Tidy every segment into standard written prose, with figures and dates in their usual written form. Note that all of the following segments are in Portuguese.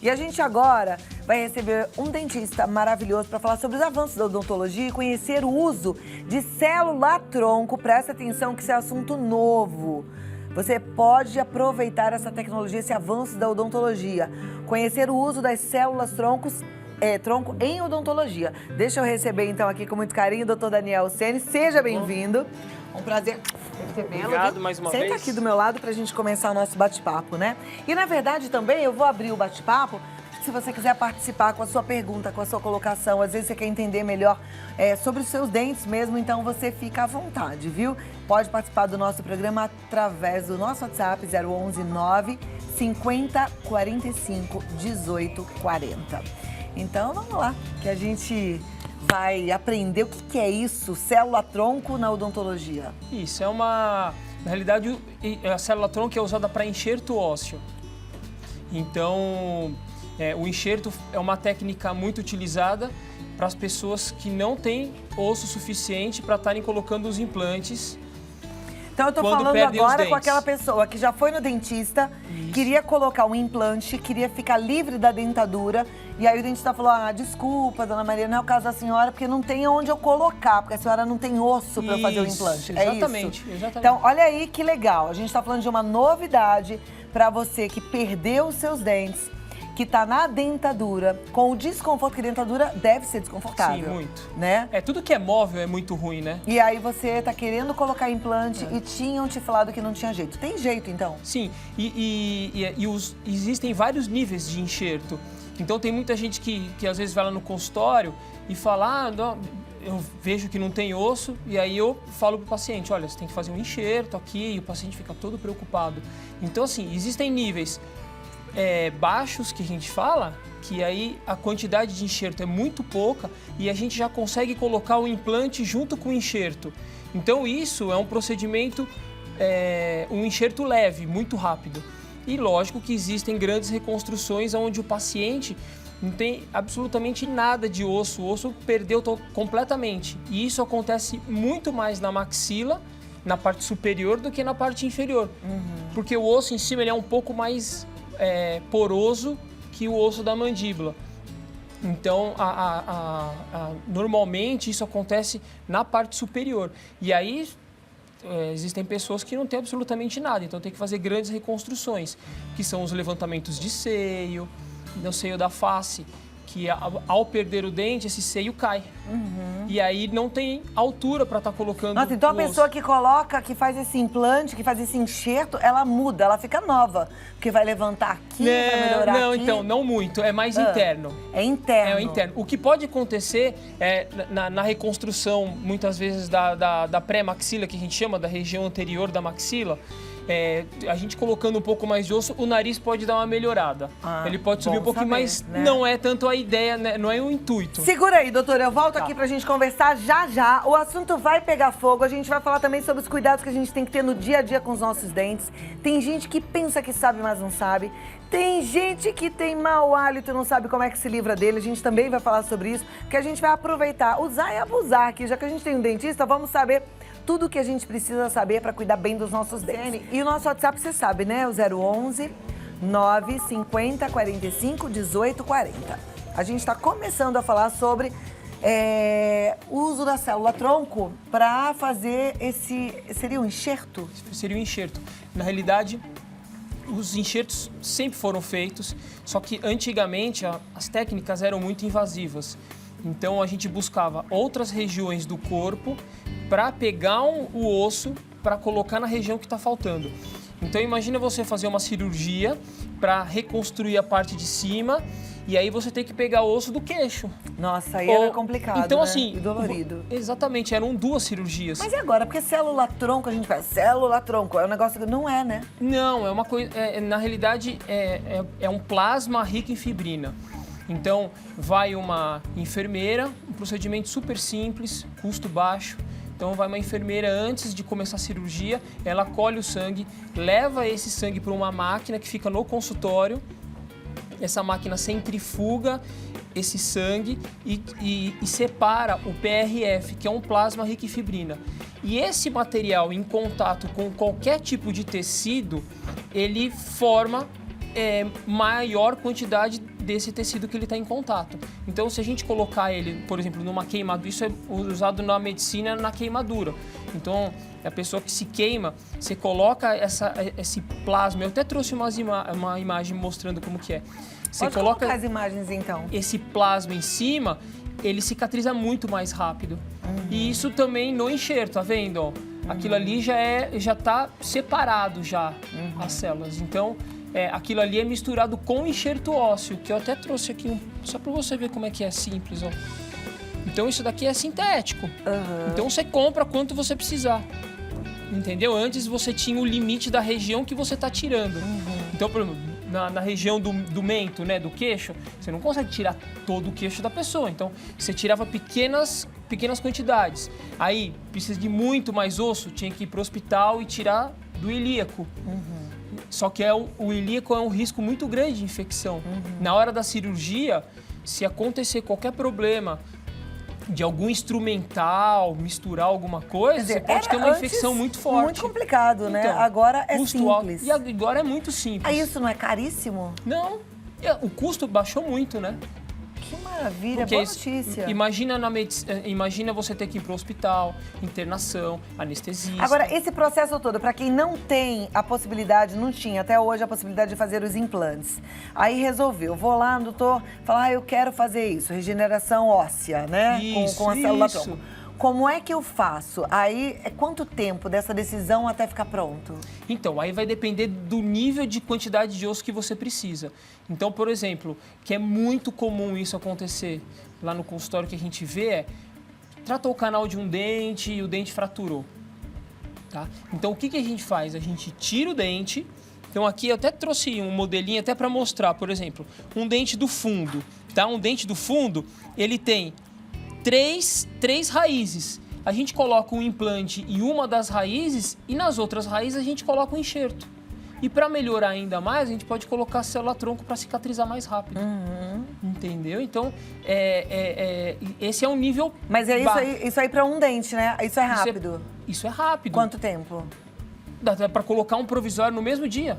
E a gente agora vai receber um dentista maravilhoso para falar sobre os avanços da odontologia e conhecer o uso de célula-tronco. Presta atenção que esse é assunto novo. Você pode aproveitar essa tecnologia, esse avanço da odontologia. Conhecer o uso das células-tronco em odontologia. Deixa eu receber então aqui com muito carinho o Dr. Daniel Ceni. Seja bem-vindo. Um prazer recebê-lo. Obrigado mais uma vez. Senta aqui do meu lado pra gente começar o nosso bate-papo, né? E na verdade também eu vou abrir o bate-papo. Se você quiser participar com a sua pergunta, com a sua colocação, às vezes você quer entender melhor sobre os seus dentes mesmo, então você fica à vontade, viu? Pode participar do nosso programa através do nosso WhatsApp 011 9 50 45 18 40. Então vamos lá, que a gente vai aprender o que é isso, célula-tronco na odontologia. Isso, na realidade, a célula-tronco é usada para enxerto ósseo. Então, o enxerto é uma técnica muito utilizada para as pessoas que não têm osso suficiente para estarem colocando os implantes. Então eu tô falando agora com aquela pessoa que já foi no dentista, queria colocar um implante, queria ficar livre da dentadura, e aí o dentista falou, desculpa, dona Maria, não é o caso da senhora, porque não tem onde eu colocar, porque a senhora não tem osso para fazer o implante. Exatamente, é isso? Exatamente. Então, olha aí que legal, a gente tá falando de uma novidade para você que perdeu os seus dentes, que tá na dentadura, com o desconforto, que a dentadura deve ser desconfortável. Sim, muito. Né? Tudo que é móvel é muito ruim, né? E aí você tá querendo colocar implante e tinham te falado que não tinha jeito. Tem jeito, então? Sim, existem vários níveis de enxerto. Então tem muita gente que às vezes vai lá no consultório e fala, não, eu vejo que não tem osso, e aí eu falo pro paciente, olha, você tem que fazer um enxerto aqui, e o paciente fica todo preocupado. Então assim, existem níveis baixos que a gente fala, que aí a quantidade de enxerto é muito pouca e a gente já consegue colocar o implante junto com o enxerto. Então isso é um procedimento, um enxerto leve, muito rápido. E lógico que existem grandes reconstruções onde o paciente não tem absolutamente nada de osso, o osso perdeu completamente. E isso acontece muito mais na maxila, na parte superior, do que na parte inferior. Porque o osso em cima ele é um pouco mais poroso que o osso da mandíbula. Então, normalmente isso acontece na parte superior. E aí existem pessoas que não têm absolutamente nada, então tem que fazer grandes reconstruções, que são os levantamentos de seio, no seio da face, que ao perder o dente, esse seio cai. E aí não tem altura para estar colocando. Nossa, então a pessoa que coloca, que faz esse implante, que faz esse enxerto, ela muda, ela fica nova. Porque vai levantar aqui, vai melhorar não, aqui. Então, não muito, é mais interno. É interno. É interno. O que pode acontecer na reconstrução, muitas vezes, da pré-maxila, que a gente chama da região anterior da maxila, a gente colocando um pouco mais de osso, o nariz pode dar uma melhorada. Ele pode subir um pouquinho, mas né? Não é tanto a ideia, né? Não é o intuito. Segura aí, doutora, eu volto aqui pra gente conversar já. O assunto vai pegar fogo, a gente vai falar também sobre os cuidados que a gente tem que ter no dia a dia com os nossos dentes. Tem gente que pensa que sabe, mas não sabe. Tem gente que tem mau hálito e não sabe como é que se livra dele. A gente também vai falar sobre isso, porque a gente vai aproveitar, usar e abusar aqui. Já que a gente tem um dentista, vamos saber tudo o que a gente precisa saber para cuidar bem dos nossos dentes. E o nosso WhatsApp, você sabe, né? O 011 9 50 45 18 40. A gente está começando a falar sobre o uso da célula-tronco para fazer seria um enxerto? Seria um enxerto. Na realidade, os enxertos sempre foram feitos, só que antigamente as técnicas eram muito invasivas. Então a gente buscava outras regiões do corpo para pegar o osso para colocar na região que está faltando. Então imagina você fazer uma cirurgia para reconstruir a parte de cima e aí você tem que pegar o osso do queixo. Nossa, aí era complicado, então, né? Assim, e dolorido. Exatamente, eram 2 cirurgias. Mas e agora? Porque célula-tronco, a gente faz célula-tronco, é um negócio que não é, né? Não, é uma coisa, na realidade é um plasma rico em fibrina. Então vai uma enfermeira, um procedimento super simples, custo baixo. Então vai uma enfermeira antes de começar a cirurgia, ela colhe o sangue, leva esse sangue para uma máquina que fica no consultório. Essa máquina centrifuga esse sangue e separa o PRF, que é um plasma rico em fibrina. E esse material em contato com qualquer tipo de tecido, ele forma maior quantidade desse tecido que ele está em contato. Então, se a gente colocar ele, por exemplo, numa queimadura, isso é usado na medicina na queimadura. Então, a pessoa que se queima, você coloca esse plasma. Eu até trouxe uma imagem mostrando como que é. Você Pode coloca colocar as imagens, então. esse plasma em cima, ele cicatriza muito mais rápido. E isso também no enxerto, tá vendo? Ó? Aquilo ali já tá separado já, as células. Então, aquilo ali é misturado com enxerto ósseo, que eu até trouxe aqui, só para você ver como é que é simples, ó. Então, isso daqui é sintético. Então, você compra quanto você precisar. Entendeu? Antes você tinha o limite da região que você tá tirando. Então, por exemplo, na região do mento, né, do queixo, você não consegue tirar todo o queixo da pessoa. Então, você tirava pequenas quantidades. Aí, precisa de muito mais osso, tinha que ir para o hospital e tirar do ilíaco. Só que o ilíaco é um risco muito grande de infecção. Na hora da cirurgia, se acontecer qualquer problema de algum instrumental, misturar alguma coisa, Quer dizer, você pode ter uma infecção muito forte. Muito complicado, né? Então, Agora é custo alto. simples. E agora é muito simples. Ah, isso não é caríssimo? Não, o custo baixou muito, né? Que maravilha, Porque boa notícia. Imagina você ter que ir para o hospital, internação, anestesia. Agora, esse processo todo, para quem não tem a possibilidade, não tinha até hoje a possibilidade de fazer os implantes. Aí resolveu, vou lá no doutor, falar, eu quero fazer isso, regeneração óssea, né? Com a célula tronco. Como é que eu faço? Aí, quanto tempo dessa decisão até ficar pronto? Então, aí vai depender do nível de quantidade de osso que você precisa. Então, por exemplo, que é muito comum isso acontecer lá no consultório que a gente vê tratou o canal de um dente e o dente fraturou. Tá? Então, o que a gente faz? A gente tira o dente. Então, aqui eu até trouxe um modelinho até para mostrar, por exemplo, um dente do fundo. Tá? Um dente do fundo, ele tem três raízes. A gente coloca um implante em uma das raízes e nas outras raízes a gente coloca um enxerto. E para melhorar ainda mais, a gente pode colocar a célula-tronco para cicatrizar mais rápido. Entendeu? Então, esse é um nível Mas é isso aí para um dente, né? Isso é rápido. Isso é rápido. Quanto tempo? Dá para colocar um provisório no mesmo dia.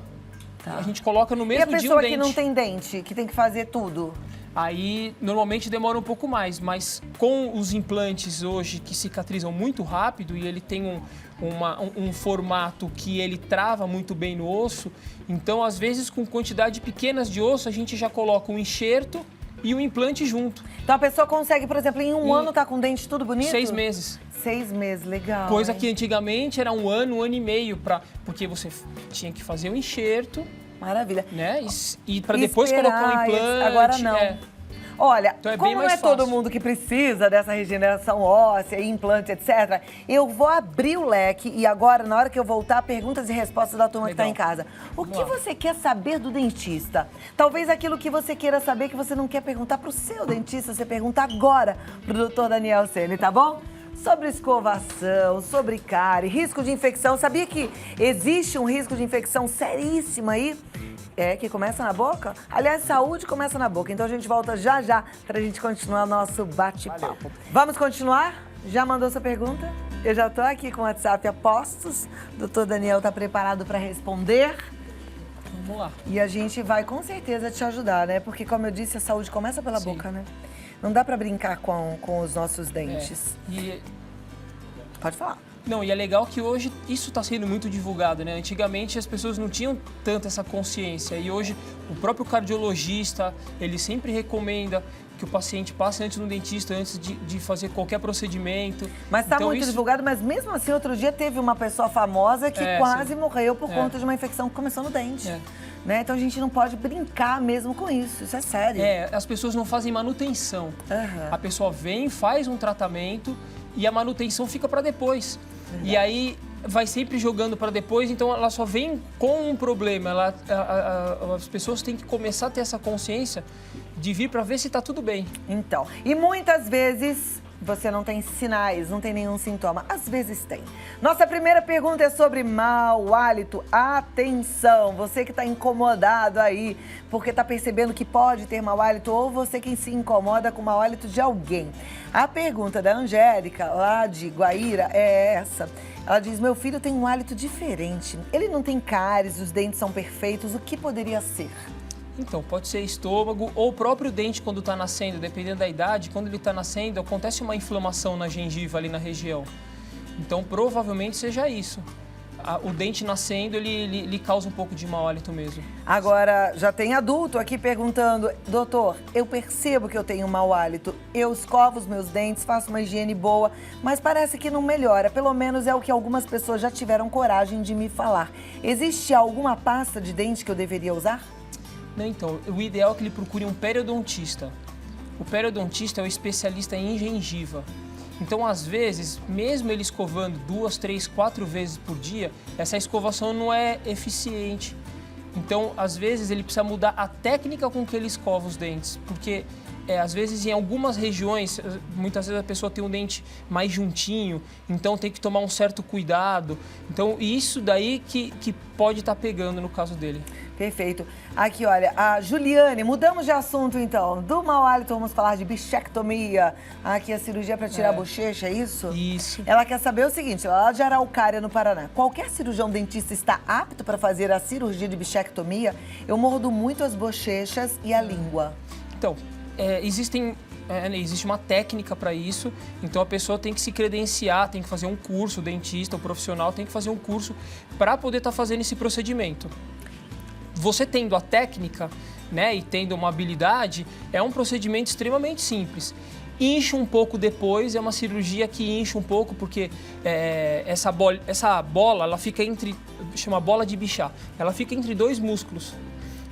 Tá. A gente coloca no mesmo dia um dente. E a pessoa que não tem dente, que tem que fazer tudo? Aí, normalmente demora um pouco mais, mas com os implantes hoje que cicatrizam muito rápido e ele tem um formato que ele trava muito bem no osso, então, às vezes, com quantidade pequenas de osso, a gente já coloca um enxerto e um implante junto. Então, a pessoa consegue, por exemplo, em um ano tá com o dente tudo bonito? 6 meses. 6 meses, legal. Coisa que antigamente era um ano e meio, porque você tinha que fazer o enxerto. Maravilha. Né? E para depois colocar um implante. Agora não. Olha, então como não é todo mundo que precisa dessa regeneração óssea, implante, etc., eu vou abrir o leque e agora, na hora que eu voltar, perguntas e respostas da turma que está em casa. O que você quer saber do dentista? Talvez aquilo que você queira saber que você não quer perguntar para o seu dentista, você pergunta agora para o doutor Daniel Ceni, tá bom? Sobre escovação, sobre cárie, risco de infecção. Sabia que existe um risco de infecção seríssimo aí? Que começa na boca? Aliás, saúde começa na boca. Então a gente volta já pra gente continuar nosso bate-papo. Vamos continuar? Já mandou sua pergunta? Eu já tô aqui com o WhatsApp a postos. O doutor Daniel tá preparado para responder. Vamos lá. E a gente vai com certeza te ajudar, né? Porque, como eu disse, a saúde começa pela boca, né? Não dá para brincar com os nossos dentes. Pode falar. Não, e é legal que hoje isso está sendo muito divulgado, né? Antigamente as pessoas não tinham tanto essa consciência e hoje o próprio cardiologista, ele sempre recomenda que o paciente passe antes no dentista, antes de fazer qualquer procedimento. Mas está muito divulgado, mas mesmo assim, outro dia teve uma pessoa famosa que quase morreu por conta de uma infecção que começou no dente. Né? Então a gente não pode brincar mesmo com isso é sério. As pessoas não fazem manutenção. A pessoa vem, faz um tratamento e a manutenção fica para depois. E aí vai sempre jogando para depois, então ela só vem com um problema. As pessoas têm que começar a ter essa consciência de vir para ver se está tudo bem. Então, e muitas vezes você não tem sinais, não tem nenhum sintoma. Às vezes tem. Nossa primeira pergunta é sobre mau hálito. Atenção, você que está incomodado aí, porque está percebendo que pode ter mau hálito, ou você que se incomoda com o mau hálito de alguém. A pergunta da Angélica, lá de Guaíra, é essa. Ela diz, meu filho tem um hálito diferente. Ele não tem cáries, os dentes são perfeitos. O que poderia ser? Então, pode ser estômago ou o próprio dente quando está nascendo, dependendo da idade. Quando ele está nascendo, acontece uma inflamação na gengiva ali na região. Então, provavelmente seja isso. O dente nascendo, ele causa um pouco de mau hálito mesmo. Agora, já tem adulto aqui perguntando, doutor, eu percebo que eu tenho mau hálito, eu escovo os meus dentes, faço uma higiene boa, mas parece que não melhora. Pelo menos é o que algumas pessoas já tiveram coragem de me falar. Existe alguma pasta de dente que eu deveria usar? Não, então, o ideal é que ele procure um periodontista. O periodontista é o especialista em gengiva. Então, às vezes, mesmo ele escovando 2, 3, 4 vezes por dia, essa escovação não é eficiente. Então, às vezes, ele precisa mudar a técnica com que ele escova os dentes, porque às vezes em algumas regiões, muitas vezes a pessoa tem um dente mais juntinho, então tem que tomar um certo cuidado. Então, isso daí que pode estar pegando no caso dele. Perfeito. Aqui, olha, a Juliane, mudamos de assunto então. Do mau hálito, vamos falar de bichectomia. Aqui a cirurgia para tirar a bochecha, é isso? Isso. Ela quer saber o seguinte, ela é de Araucária, no Paraná. Qualquer cirurgião dentista está apto para fazer a cirurgia de bichectomia? Eu mordo muito as bochechas e a língua. Então, existe uma técnica para isso, então a pessoa tem que se credenciar, tem que fazer um curso, o dentista, o profissional tem que fazer um curso para poder estar fazendo esse procedimento. Você tendo a técnica, né, e tendo uma habilidade, é um procedimento extremamente simples. Incha um pouco depois, é uma cirurgia que incha um pouco, porque essa bola, ela fica chama bola de Bichat, ela fica entre 2 músculos.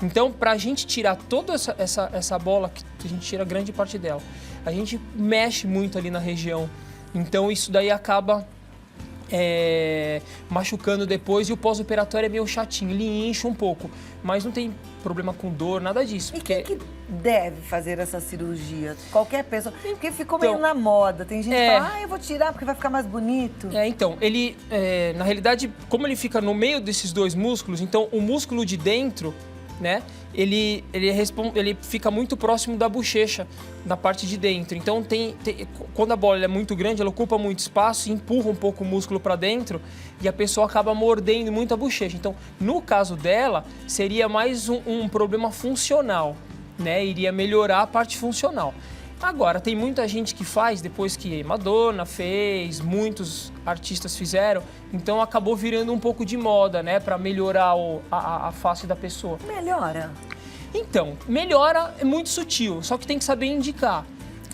Então, para a gente tirar toda essa bola, que a gente tira grande parte dela, a gente mexe muito ali na região. Então, isso daí acaba machucando depois e o pós-operatório é meio chatinho, ele incha um pouco, mas não tem problema com dor, nada disso. E quem que deve fazer essa cirurgia? Qualquer pessoa? Porque ficou meio na moda, tem gente que fala, eu vou tirar porque vai ficar mais bonito. Então, ele, na realidade, como ele fica no meio desses 2 músculos, então o músculo de dentro, né, ele fica muito próximo da bochecha, da parte de dentro. Então, quando a bola é muito grande, ela ocupa muito espaço, empurra um pouco o músculo para dentro e a pessoa acaba mordendo muito a bochecha. Então, no caso dela, seria mais um problema funcional, né? Iria melhorar a parte funcional. Agora, tem muita gente que faz, depois que Madonna fez, muitos artistas fizeram, então acabou virando um pouco de moda, né? Para melhorar a face da pessoa. Melhora? Então, melhora é muito sutil, só que tem que saber indicar.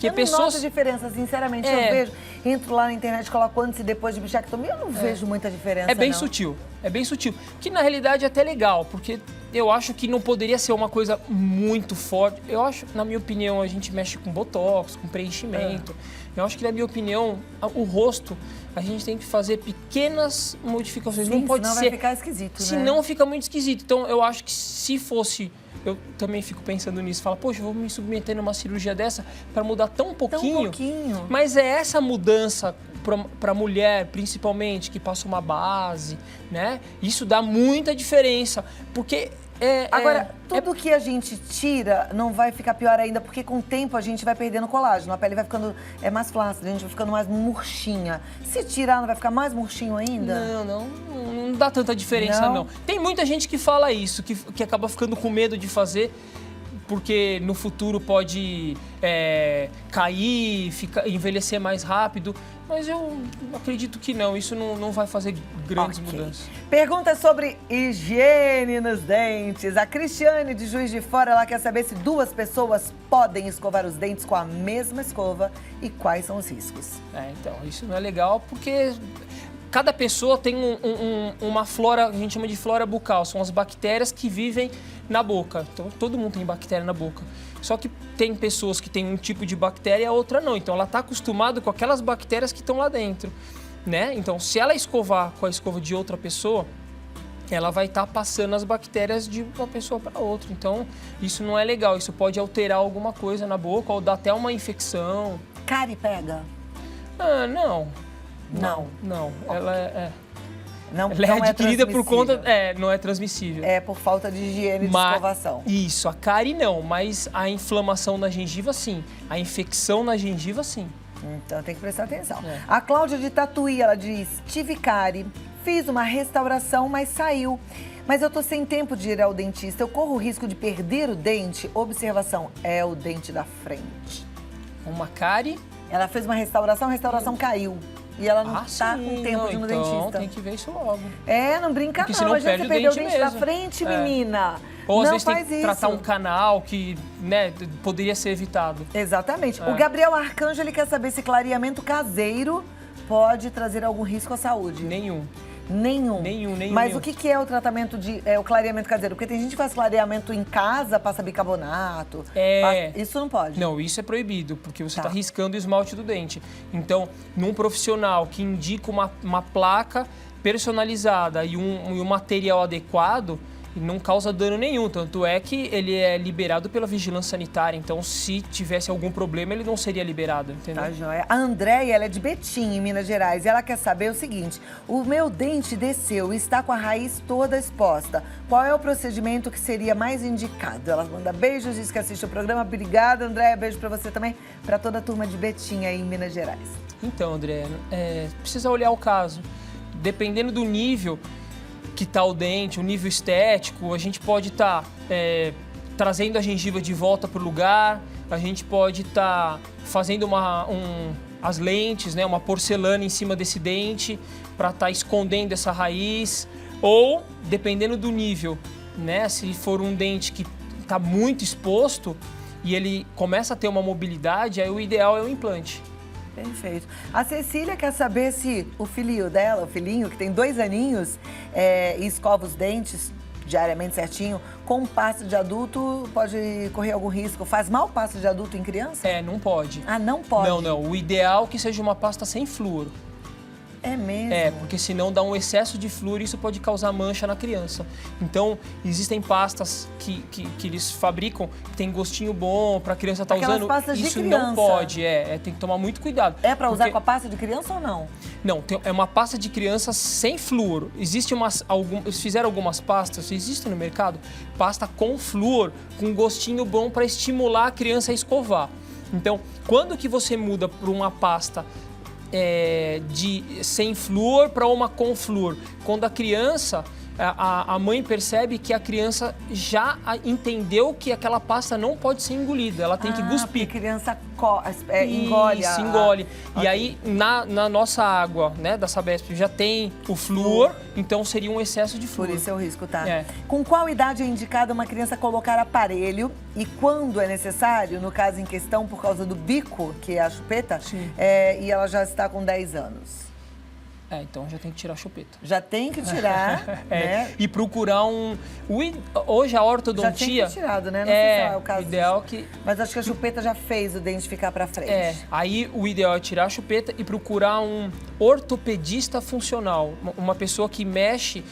Eu não noto diferença, sinceramente, eu vejo, entro lá na internet e coloco antes e depois de bichectomia, eu não vejo muita diferença, É bem sutil, é bem sutil. Que na realidade é até legal, porque eu acho que não poderia ser uma coisa muito forte. Eu acho, na minha opinião, a gente mexe com botox, com preenchimento. Eu acho que, na minha opinião, o rosto, a gente tem que fazer pequenas modificações. Sim, não pode senão ser. Vai ficar esquisito, né? Senão fica muito esquisito. Então, eu acho que se fosse... Eu também fico pensando nisso. Fala, poxa, eu vou me submeter numa cirurgia dessa para mudar tão pouquinho. Tão pouquinho. Mas é essa mudança para mulher, principalmente, que passa uma base, né? Isso dá muita diferença. Porque... Agora, tudo que a gente tira não vai ficar pior ainda, porque com o tempo a gente vai perdendo colágeno. A pele vai ficando mais flácida, a gente vai ficando mais murchinha. Se tirar, não vai ficar mais murchinho ainda? Não dá tanta diferença, não. Tem muita gente que fala isso, que acaba ficando com medo de fazer, porque no futuro pode cair, envelhecer mais rápido. Mas eu acredito que não, isso não vai fazer grandes mudanças. Pergunta sobre higiene nos dentes. A Cristiane, de Juiz de Fora, ela quer saber se 2 pessoas podem escovar os dentes com a mesma escova e quais são os riscos. Então, isso não é legal porque cada pessoa tem uma flora, a gente chama de flora bucal, são as bactérias que vivem na boca. Então, todo mundo tem bactéria na boca. Só que tem pessoas que têm um tipo de bactéria e a outra não. Então, ela está acostumada com aquelas bactérias que estão lá dentro, né? Então, se ela escovar com a escova de outra pessoa, ela vai estar passando as bactérias de uma pessoa para outra. Então, isso não é legal. Isso pode alterar alguma coisa na boca ou dar até uma infecção. Cárie pega? Não. Okay. Ela Não é adquirida por conta... não é transmissível. É por falta de higiene de escovação. Isso, a cárie não, mas a inflamação na gengiva, sim. A infecção na gengiva, sim. Então tem que prestar atenção. A Cláudia de Tatuí, ela diz, tive cárie, fiz uma restauração, mas saiu. Mas eu tô sem tempo de ir ao dentista. Eu corro o risco de perder o dente? Observação, é o dente da frente. Uma cárie? Ela fez uma restauração, a restauração caiu. E ela não tá sim, com tempo de ir no então dentista. tem que ver isso logo. Não brinca Porque não. senão Imagina perde você o perdeu o dente dente da mesmo. frente, menina. Ou às não vezes tem faz que isso. tratar um canal que, né, poderia ser evitado. Exatamente. O Gabriel Arcanjo, ele quer saber se clareamento caseiro pode trazer algum risco à saúde. Nenhum. Nenhum. Mas o que é o tratamento o clareamento caseiro? Porque tem gente que faz clareamento em casa, passa bicarbonato. Isso não pode? Não, isso é proibido, porque você está riscando o esmalte do dente. Então, num profissional que indica uma placa personalizada e um material adequado, não causa dano nenhum. Tanto é que ele é liberado pela vigilância sanitária. Então, se tivesse algum problema, ele não seria liberado, entendeu? Tá joia. A Andréia, ela é de Betim, em Minas Gerais. E ela quer saber o seguinte: o meu dente desceu e está com a raiz toda exposta. Qual é o procedimento que seria mais indicado? Ela manda beijos, diz que assiste o programa. Obrigada, Andréia. Beijo pra você também, pra toda a turma de Betim aí em Minas Gerais. Então, André, precisa olhar o caso. Dependendo do nível que está o dente, o nível estético, a gente pode estar trazendo a gengiva de volta para o lugar, a gente pode estar fazendo as lentes, né, uma porcelana em cima desse dente para estar escondendo essa raiz, ou, dependendo do nível, né, se for um dente que está muito exposto e ele começa a ter uma mobilidade, aí o ideal é o implante. Perfeito. A Cecília quer saber se o filhinho dela, o filhinho que tem 2 aninhos, e escova os dentes diariamente certinho, com pasta de adulto, pode correr algum risco? Faz mal pasta de adulto em criança? Não pode. Ah, não pode? Não. O ideal é que seja uma pasta sem flúor. É mesmo? Porque senão dá um excesso de flúor e isso pode causar mancha na criança. Então, existem pastas que eles fabricam que tem gostinho bom para a criança estar usando. Pastas de isso criança. não pode, tem que tomar muito cuidado. É para usar com a pasta de criança ou não? Não, é uma pasta de criança sem flúor. Eles fizeram algumas pastas, existem no mercado, pasta com flúor, com gostinho bom para estimular a criança a escovar. Então, quando que você muda para uma pasta de sem flúor para uma com flúor? Quando a criança, a mãe percebe que a criança já entendeu que aquela pasta não pode ser engolida, ela tem que cuspir. A criança engole. Isso, engole. E aí, na nossa água, né, da Sabesp, já tem o flúor, então seria um excesso de flúor. Por isso é o risco, tá? Com qual idade é indicada uma criança colocar aparelho e quando é necessário, no caso em questão, por causa do bico, que é a chupeta, e ela já está com 10 anos? Então já tem que tirar a chupeta. Já tem que tirar, né? E procurar hoje a ortodontia... Já tinha que ter tirado, né? Não sei se é o caso ideal disso. Mas acho que a chupeta já fez o dente ficar pra frente. Aí o ideal é tirar a chupeta e procurar um ortopedista funcional. Uma pessoa que mexe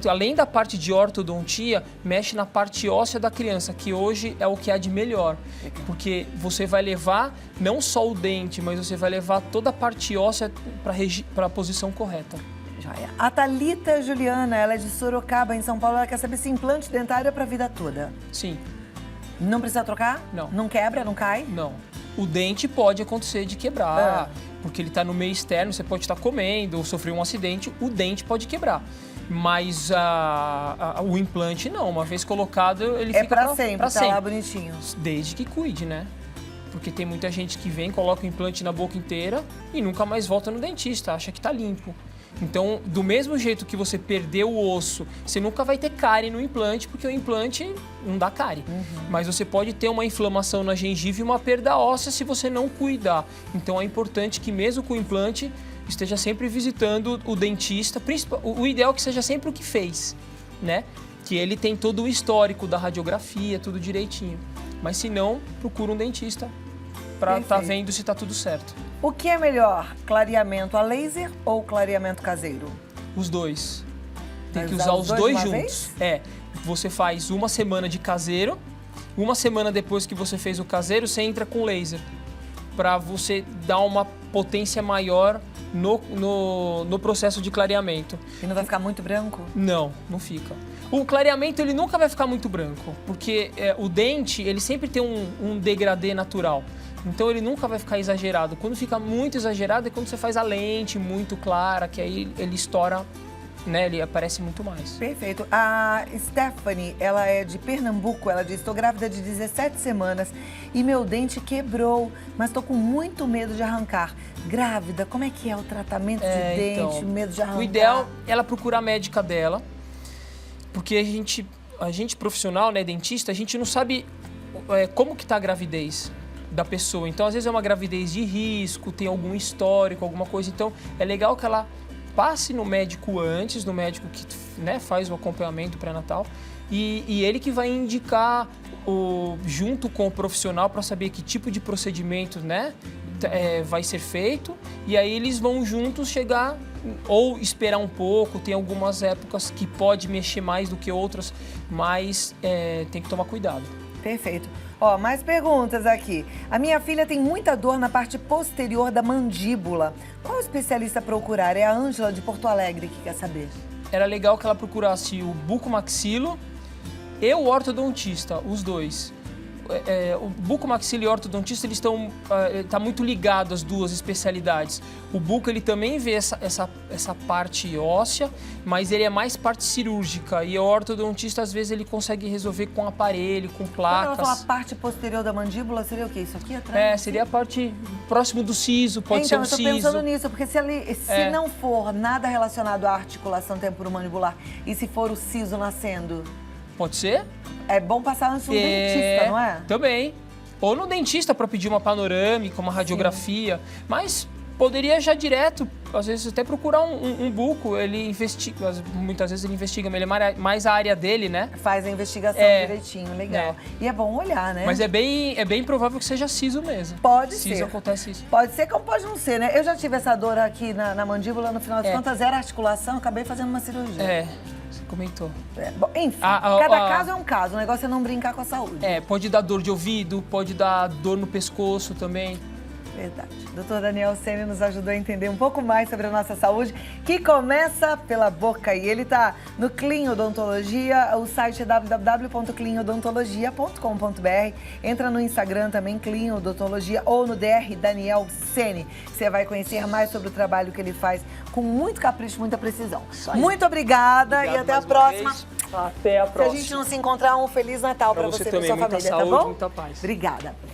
além da parte de ortodontia, mexe na parte óssea da criança, que hoje é o que há de melhor. Porque você vai levar não só o dente, mas você vai levar toda a parte óssea para a posição correta. Joia. A Thalita Juliana, ela é de Sorocaba, em São Paulo, ela quer saber se implante dentário é para a vida toda. Sim. Não precisa trocar? Não. Não quebra, não cai? Não. O dente pode acontecer de quebrar, porque ele está no meio externo, você pode estar comendo ou sofrer um acidente, o dente pode quebrar. Mas o implante não, uma vez colocado, ele fica pra sempre, tá lá bonitinho. Desde que cuide, né? Porque tem muita gente que vem, coloca o implante na boca inteira e nunca mais volta no dentista, acha que tá limpo. Então, do mesmo jeito que você perdeu o osso, você nunca vai ter cárie no implante, porque o implante não dá cárie. Mas você pode ter uma inflamação na gengiva e uma perda óssea se você não cuidar. Então, é importante que mesmo com o implante, esteja sempre visitando o dentista. O ideal é que seja sempre o que fez, né? Que ele tem todo o histórico da radiografia, tudo direitinho. Mas se não, procura um dentista para estar vendo se está tudo certo. O que é melhor, clareamento a laser ou clareamento caseiro? Os dois. Tem que usar os dois juntos. Você faz uma semana de caseiro, uma semana depois que você fez o caseiro, você entra com laser. Para você dar uma potência maior no processo de clareamento. E não vai ficar muito branco? Não fica. O clareamento ele nunca vai ficar muito branco, porque o dente ele sempre tem um degradê natural. Então ele nunca vai ficar exagerado. Quando fica muito exagerado é quando você faz a lente muito clara, que aí ele estoura né, ele aparece muito mais. Perfeito. A Stephanie, ela é de Pernambuco, ela diz, estou grávida de 17 semanas e meu dente quebrou, mas estou com muito medo de arrancar. Grávida, como é que é o tratamento de dente, então, medo de arrancar? O ideal é ela procurar a médica dela, porque a gente profissional, né, dentista, a gente não sabe como que tá a gravidez da pessoa. Então, às vezes é uma gravidez de risco, tem algum histórico, alguma coisa. Então, é legal que ela passe no médico antes, no médico que, né, faz o acompanhamento pré-natal, e ele que vai indicar junto com o profissional para saber que tipo de procedimento, né, vai ser feito, e aí eles vão juntos chegar ou esperar um pouco. Tem algumas épocas que pode mexer mais do que outras, mas tem que tomar cuidado. Perfeito. Ó, mais perguntas aqui. A minha filha tem muita dor na parte posterior da mandíbula. Qual especialista procurar? É a Ângela de Porto Alegre que quer saber. Era legal que ela procurasse o bucomaxilo e o ortodontista, os dois. O bucomaxilo e o ortodontista, eles estão muito ligado às duas especialidades. O buco, ele também vê essa parte óssea, mas ele é mais parte cirúrgica. E o ortodontista, às vezes, ele consegue resolver com aparelho, com placas. Quando ela fala a parte posterior da mandíbula, seria o quê? Isso aqui atrás? Seria a parte próximo do siso, pode ser um siso. Então, eu tô pensando nisso, porque se não for nada relacionado à articulação temporomandibular e se for o siso nascendo... Pode ser? É bom passar antes no dentista, não é? Também. Ou no dentista para pedir uma panorâmica, uma radiografia. Sim. Mas poderia já direto, às vezes até procurar um buco. Ele investiga, muitas vezes ele investiga, mas ele é mais a área dele, né? Faz a investigação direitinho, legal. E é bom olhar, né? Mas é bem provável que seja siso mesmo. Pode ser. Siso acontece isso. Pode ser como pode não ser, né? Eu já tive essa dor aqui na mandíbula, no final das contas era articulação, acabei fazendo uma cirurgia. Você comentou. Bom, enfim, cada caso é um caso, o negócio é não brincar com a saúde. Pode dar dor de ouvido, pode dar dor no pescoço também. Verdade. Dr. Daniel Seni nos ajudou a entender um pouco mais sobre a nossa saúde, que começa pela boca. E ele tá no Clean Odontologia, o site é www.cleanodontologia.com.br. Entra no Instagram também, Clean Odontologia, ou no DR Daniel Seni. Você vai conhecer mais sobre o trabalho que ele faz com muito capricho, muita precisão. Muito obrigada e até a próxima. Até a próxima. Se a gente não se encontrar, um Feliz Natal para você e para sua família, tá bom? Muita paz. Obrigada.